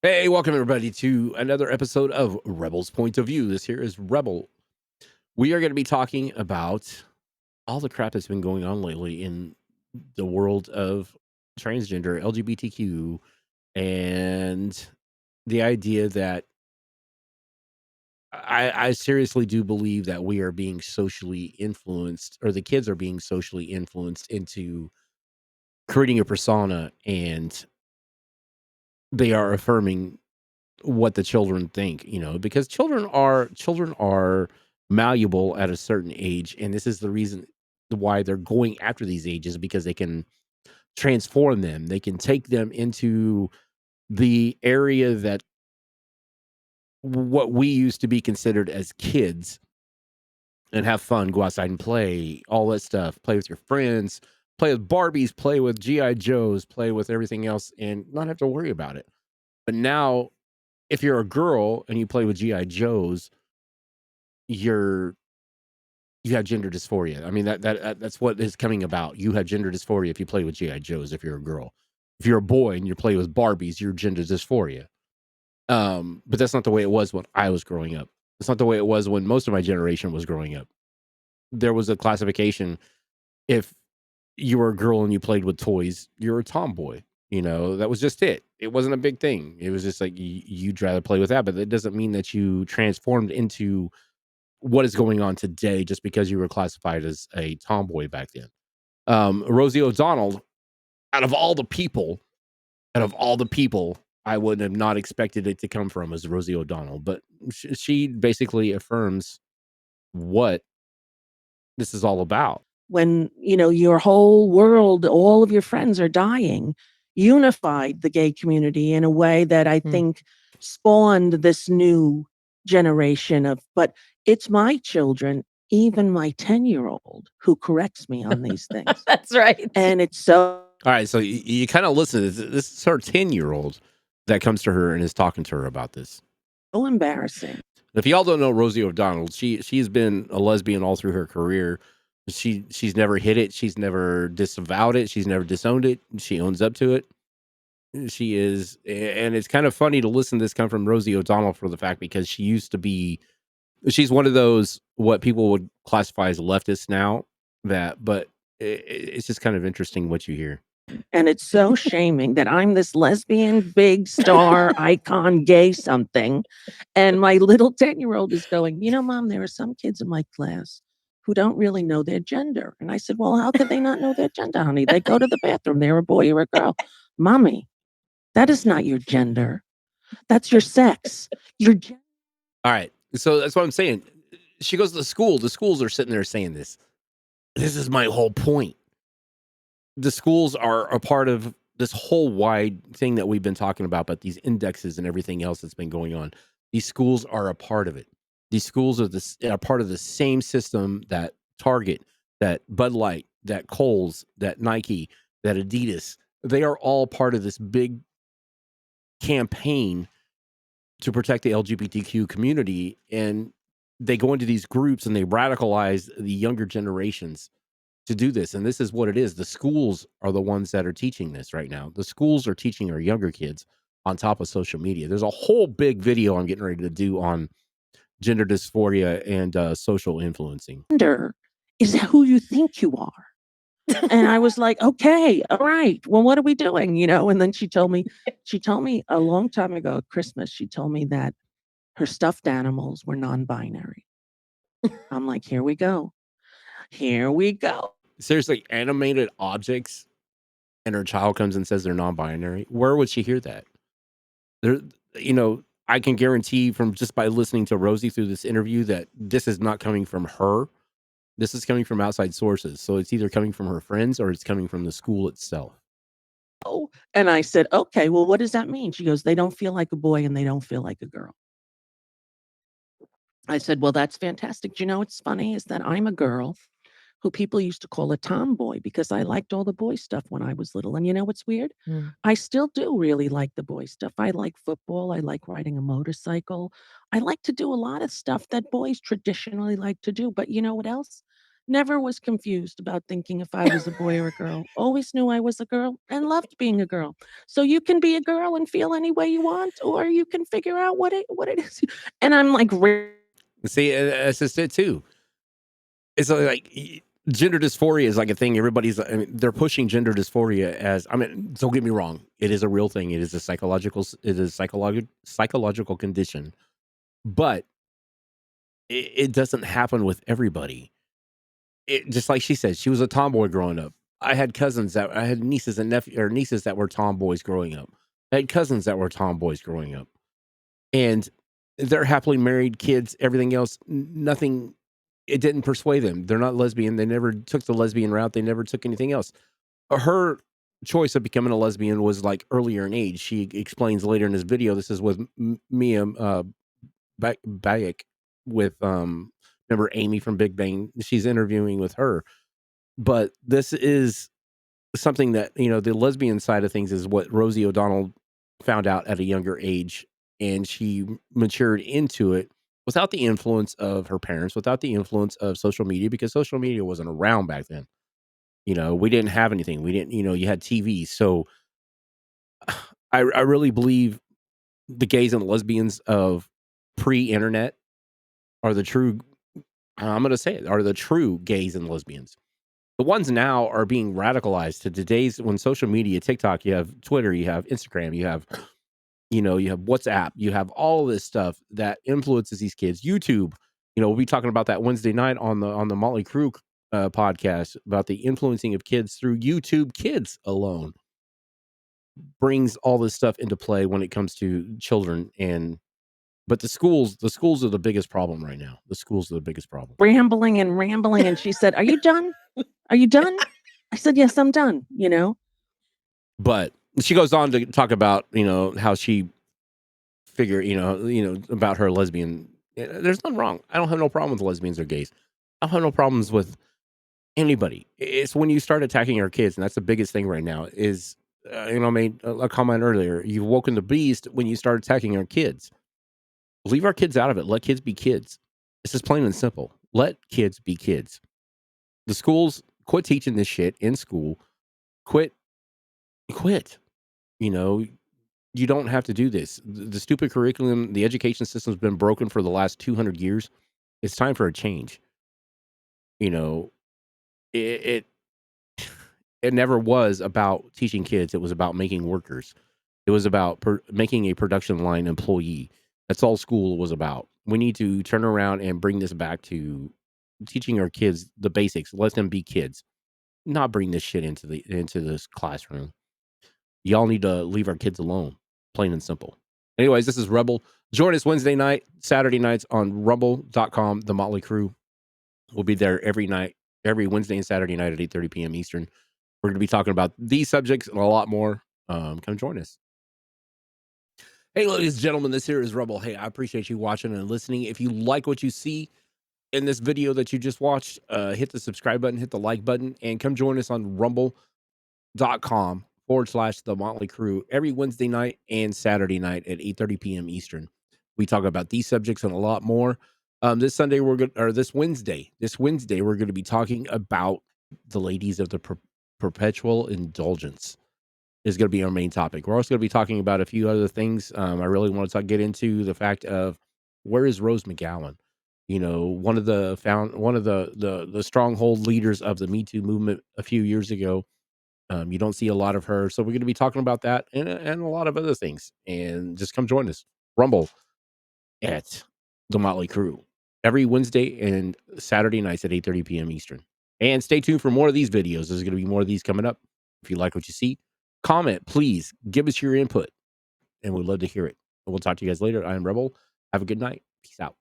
Hey, welcome everybody to another episode of Rebel's Point of View. This here is Rebel. We are going to be talking about all the crap that's been going on lately in the world of transgender, LGBTQ, and the idea that I seriously do believe that we are being socially influenced, or the kids are being socially influenced into creating a persona, and they are affirming what the children think, because children are malleable at a certain age, and this is the reason why they're going after these ages, because they can transform them. They can take them into the area that what we used to be considered as kids and have fun, go outside and play, all that stuff, play with your friends, play with Barbies, play with GI Joes, play with everything else, and not have to worry about it. But now, if you're a girl and you play with GI Joes, you're you have gender dysphoria. I mean, that's what is coming about. You have gender dysphoria if you play with GI Joes. If you're a girl, if you're a boy and you play with Barbies, you're gender dysphoria. But that's not the way it was when I was growing up. It's not the way it was when most of my generation was growing up. There was a classification. If you were a girl and you played with toys, you're a tomboy. That was just it. It wasn't a big thing. It was just like you'd rather play with that, but that doesn't mean that you transformed into what is going on today just because you were classified as a tomboy back then. Rosie O'Donnell, out of all the people, I would have not expected it to come from as Rosie O'Donnell, but she basically affirms what this is all about. When your whole world, all of your friends are dying, unified the gay community in a way that I think spawned this new generation of, but it's my children, even my 10-year-old, who corrects me on these things. That's right. And it's so All right, so you kind of listen to this. This is her 10-year-old that comes to her and is talking to her about this. embarrassing. If y'all don't know Rosie O'Donnell, she's been a lesbian all through her career. She's never hid it. She's never disavowed it. She's never disowned it. She owns up to it. She is, and it's kind of funny to listen to this come from Rosie O'Donnell for the fact because she used to be. She's one of those what people would classify as leftists now. But it's just kind of interesting what you hear. And it's so shaming that I'm this lesbian, big star, icon, gay something. And my little 10-year-old is going, Mom, there are some kids in my class who don't really know their gender. And I said, well, how could they not know their gender, honey? They go to the bathroom. They're a boy or a girl. Mommy, that is not your gender. That's your sex. Your All right. So that's what I'm saying. She goes to the school. The schools are sitting there saying this. This is my whole point. The schools are a part of this whole wide thing that we've been talking about, but these indexes and everything else that's been going on. These schools are a part of it. These schools are part of the same system that Target, that Bud Light, that Kohl's, that Nike, that Adidas. They are all part of this big campaign to protect the LGBTQ community, and they go into these groups and they radicalize the younger generations to do this. And this is what it is. The schools are the ones that are teaching this right now. The schools are teaching our younger kids on top of social media. There's a whole big video I'm getting ready to do on gender dysphoria and social influencing. gender is who you think you are. And I was like, okay, all right. Well, what are we doing? And then she told me a long time ago at Christmas, she told me that her stuffed animals were non-binary. I'm like, here we go. Here we go. Seriously, animated objects, and her child comes and says they're non-binary. Where would she hear that? There, I can guarantee from just by listening to Rosie through this interview that this is not coming from her. This is coming from outside sources. So it's either coming from her friends or it's coming from the school itself. Oh, and I said, okay, well, what does that mean? She goes, they don't feel like a boy and they don't feel like a girl. I said, well, that's fantastic. What's funny is that I'm a girl who people used to call a tomboy because I liked all the boy stuff when I was little. And you know what's weird? I still do really like the boy stuff. I like football. I like riding a motorcycle. I like to do a lot of stuff that boys traditionally like to do. But you know what else? Never was confused about thinking if I was a boy or a girl. Always knew I was a girl and loved being a girl. So you can be a girl and feel any way you want, or you can figure out what it is. And I'm like, See, that's just it too. It's like gender dysphoria is like a thing. Everybody's, I mean, they're pushing gender dysphoria as, I mean, don't get me wrong. It is a real thing. It is a psychological condition, but it doesn't happen with everybody. It just like she said, she was a tomboy growing up. I had nieces and nieces that were tomboys growing up. I had cousins that were tomboys growing up, and they're happily married, kids, everything else. Nothing. It didn't persuade them. They're not lesbian. They never took the lesbian route. They never took anything else. Her choice of becoming a lesbian was like earlier in age. She explains later in this video. This is with Mia Bayek with remember Amy from Big Bang. She's interviewing with her, but this is something that, the lesbian side of things is what Rosie O'Donnell found out at a younger age, and she matured into it without the influence of her parents, without the influence of social media, because social media wasn't around back then. We didn't have anything. We didn't, you had TV. So I really believe the gays and lesbians of pre-internet are the true, I'm going to say it, are the true gays and lesbians. The ones now are being radicalized to today's, when social media, TikTok, you have Twitter, you have Instagram, you have WhatsApp, you have all this stuff that influences these kids. YouTube, we'll be talking about that Wednesday night on the Motley Crue podcast about the influencing of kids through YouTube. Kids alone brings all this stuff into play when it comes to children. But the schools are the biggest problem right now. The schools are the biggest problem. rambling and rambling. And she said, "Are you done? Are you done?" I said, "Yes, I'm done." But she goes on to talk about, how she figure, about her lesbian. There's nothing wrong. I don't have no problem with lesbians or gays. I don't have no problems with anybody. It's when you start attacking our kids, and that's the biggest thing right now. Is I made a comment earlier. You've woken the beast when you start attacking our kids. Leave our kids out of it. Let kids be kids. It's just plain and simple. Let kids be kids. The schools quit teaching this shit in school. Quit. You know, you don't have to do this. The stupid curriculum, the education system's been broken for the last 200 years. It's time for a change. You know, it it never was about teaching kids. It was about making workers. It was about making a production line employee. That's all school was about. We need to turn around and bring this back to teaching our kids the basics. Let them be kids, not bring this shit into this classroom. Y'all need to leave our kids alone, plain and simple. Anyways, this is Rebel. Join us Wednesday night, Saturday nights on rumble.com, The Motley Crew. We'll be there every night, every Wednesday and Saturday night at 8:30 p.m. Eastern. We're going to be talking about these subjects and a lot more. Come join us. Hey, ladies and gentlemen, this here is Rebel. Hey, I appreciate you watching and listening. If you like what you see in this video that you just watched, hit the subscribe button, hit the like button, and come join us on rumble.com/The Motley Crew every Wednesday night and Saturday night at 8:30 p.m. Eastern. We talk about these subjects and a lot more. This Wednesday, we're going to be talking about the ladies of the perpetual indulgence is going to be our main topic. We're also going to be talking about a few other things. I really want to get into the fact of where is Rose McGowan? One of the stronghold leaders of the Me Too movement a few years ago. You don't see a lot of her, so we're going to be talking about that and a lot of other things. And just come join us, Rumble at the Motley Crew every Wednesday and Saturday nights at 8:30 p.m. Eastern. And stay tuned for more of these videos. There's going to be more of these coming up. If you like what you see, comment, please give us your input, and we'd love to hear it. And we'll talk to you guys later. I am Rebel. Have a good night. Peace out.